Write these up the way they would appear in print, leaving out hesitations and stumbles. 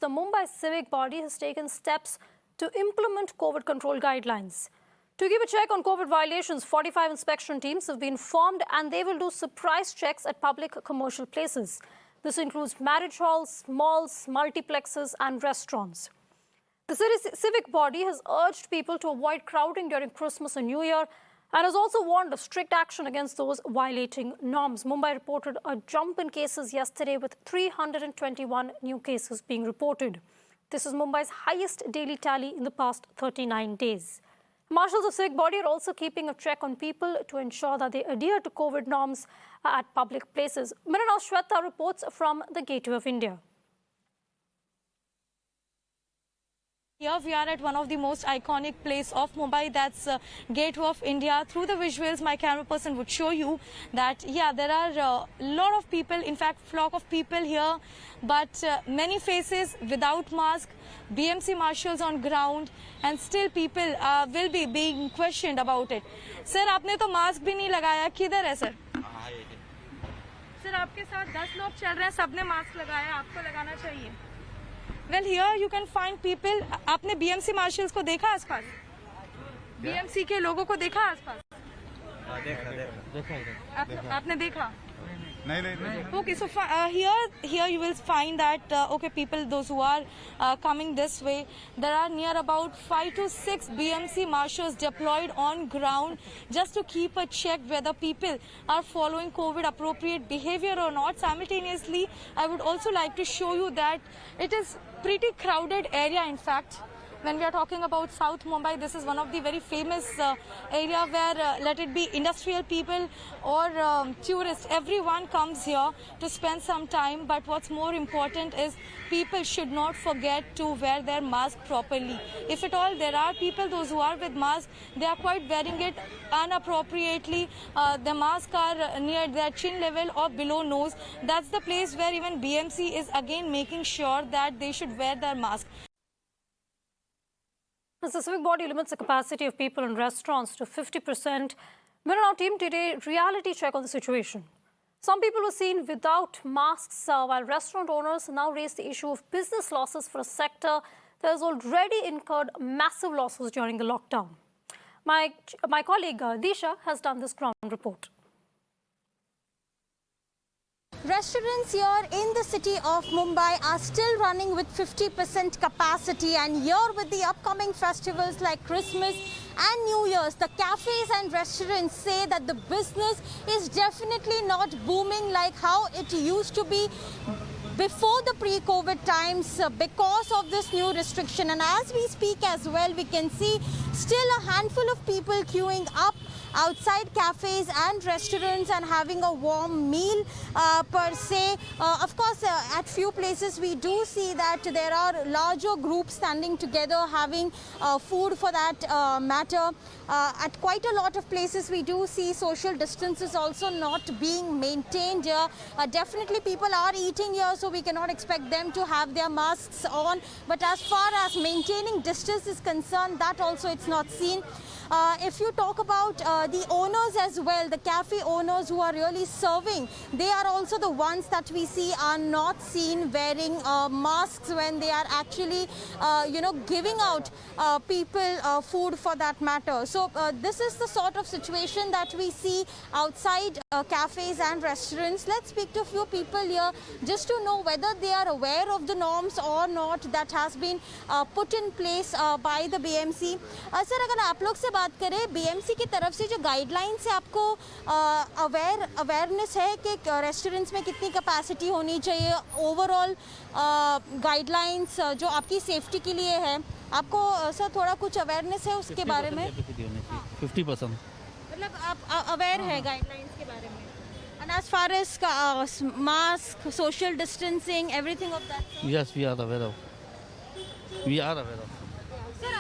the Mumbai civic body has taken steps to implement COVID control guidelines. To keep a check on COVID violations, 45 inspection teams have been formed and they will do surprise checks at public commercial places. This includes marriage halls, malls, multiplexes and restaurants. The city's civic body has urged people to avoid crowding during Christmas and New Year and has also warned of strict action against those violating norms. Mumbai reported a jump in cases yesterday with 321 new cases being reported. This is Mumbai's highest daily tally in the past 39 days. Marshals of civic body are also keeping a check on people to ensure that they adhere to COVID norms at public places. Mirana Shweta reports from the Gateway of India. Here we are at one of the most iconic place of Mumbai, that's Gateway of India. Through the visuals, my camera person would show you that, yeah, there are a lot of people, in fact, flock of people here, but many faces without mask, BMC marshals on ground, and still people will be being questioned about it. Sir, आपने तो mask भी नहीं लगाया, किधर है sir? Sir, आपके साथ 10 लोग चल रहे हैं, सबने मास्क लगाया, आपको लगाना चाहिए. Well, here you can find people. आपने BMC marshals को देखा आसपास? BMC के लोगों को देखा आसपास? देखा. आपने देखा? नहीं. Okay, so here you will find that okay, people, those who are coming this way, there are near about 5 to 6 BMC marshals deployed on ground just to keep a check whether people are following COVID appropriate behavior or not. Simultaneously, I would also like to show you that it is pretty crowded area. In fact, when we are talking about South Mumbai, this is one of the very famous area where let it be industrial people or tourists, everyone comes here to spend some time. But what's more important is people should not forget to wear their mask properly. If at all there are people, those who are with mask, they are quite wearing it inappropriately. The masks are near their chin level or below nose. That's the place where even BMC is again making sure that they should wear their mask. The civic body limits the capacity of people in restaurants to 50%. Mirana team did a reality check on the situation. Some people were seen without masks, while restaurant owners now raise the issue of business losses for a sector that has already incurred massive losses during the lockdown. My colleague Disha has done this ground report. Restaurants here in the city of Mumbai are still running with 50% capacity, and here with the upcoming festivals like Christmas and New Year's, the cafes and restaurants say that the business is definitely not booming like how it used to be before the pre-COVID times because of this new restriction. And as we speak as well, we can see still a handful of people queuing up outside cafes and restaurants and having a warm meal per se. Of course, at few places we do see that there are larger groups standing together having food for that matter. At quite a lot of places we do see social distances also not being maintained here. Definitely people are eating here, so we cannot expect them to have their masks on. But as far as maintaining distance is concerned, that also it's not seen. If you talk about the owners as well, the cafe owners who are really serving, they are also the ones that we see are not seen wearing masks when they are actually, giving out people food for that matter. So this is the sort of situation that we see outside cafes and restaurants. Let's speak to a few people here just to know whether they are aware of the norms or not that has been put in place by the BMC. Sir, अगर आप लोग से बात करें, BMC की तरफ से जो गाइडलाइंस है, आपको अवेयरनेस है कि रेस्टोरेंट्स में कितनी कैपेसिटी होनी चाहिए, ओवरऑल गाइडलाइंस जो आपकी सेफ्टी के लिए है, आपको सर थोड़ा कुछ अवेयरनेस है उसके बारे में? 50%. मतलब आप अवेयर है गाइडलाइंस के बारे में? And as far as mask, social distancing, everything of that? Yes, we are aware of. Sir,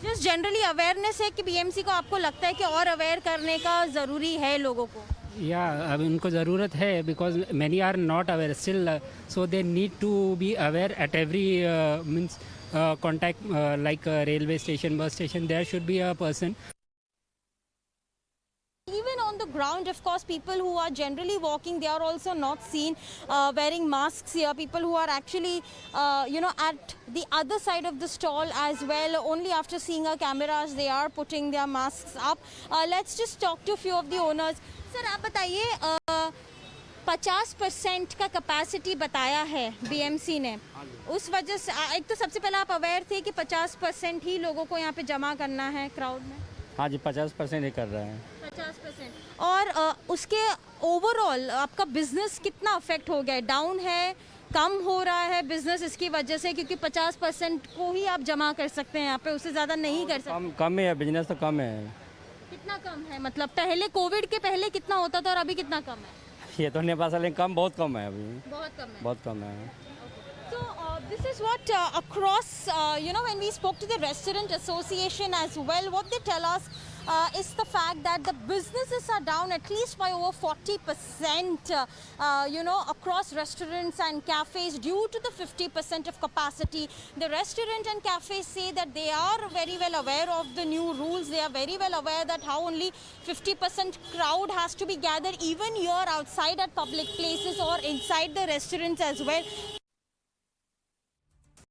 just generally awareness है कि BMC को आपको लगता है कि और अवेयर करने का ज़रूरी है लोगों को? Yeah, अब उनको ज़रूरत है because many are not aware still, so they need to be aware at every contact like railway station, bus station, there should be a person. Even on the ground, of course, people who are generally walking, they are also not seen wearing masks here. People who are actually, at the other side of the stall as well, only after seeing our cameras, they are putting their masks up. Let's just talk to a few of the owners. Sir, आप बताइए 50% का capacity बताया है BMC ने, उस वजह से एक तो सबसे पहले आप अवेयर थे कि 50% ही लोगों को यहाँ पे जमा करना है क्राउड में? हाँ जी, 50% ही कर रहे हैं। 50%। और उसके ओवरऑल आपका बिजनेस कितना अफेक्ट हो गया है? डाउन है, कम हो रहा है बिजनेस इसकी वजह से? क्योंकि 50% को ही आप जमा कर सकते हैं यहाँ पे, उससे ज़्यादा नहीं कर सकते। कम ही है, बिजनेस तो कम है। कितना कम है? मतलब पहले कोविड के पहले कितना होता था और अभी कितना कम है? ये तो नहीं पता, लेकिन कम, बहुत कम है अभी। बहुत कम है। बहुत कम है। So this is what across, when we spoke to the Restaurant Association as well, what they tell us is the fact that the businesses are down at least by over 40%, across restaurants and cafes due to the 50% of capacity. The restaurant and cafes say that they are very well aware of the new rules. They are very well aware that how only 50% crowd has to be gathered even here outside at public places or inside the restaurants as well.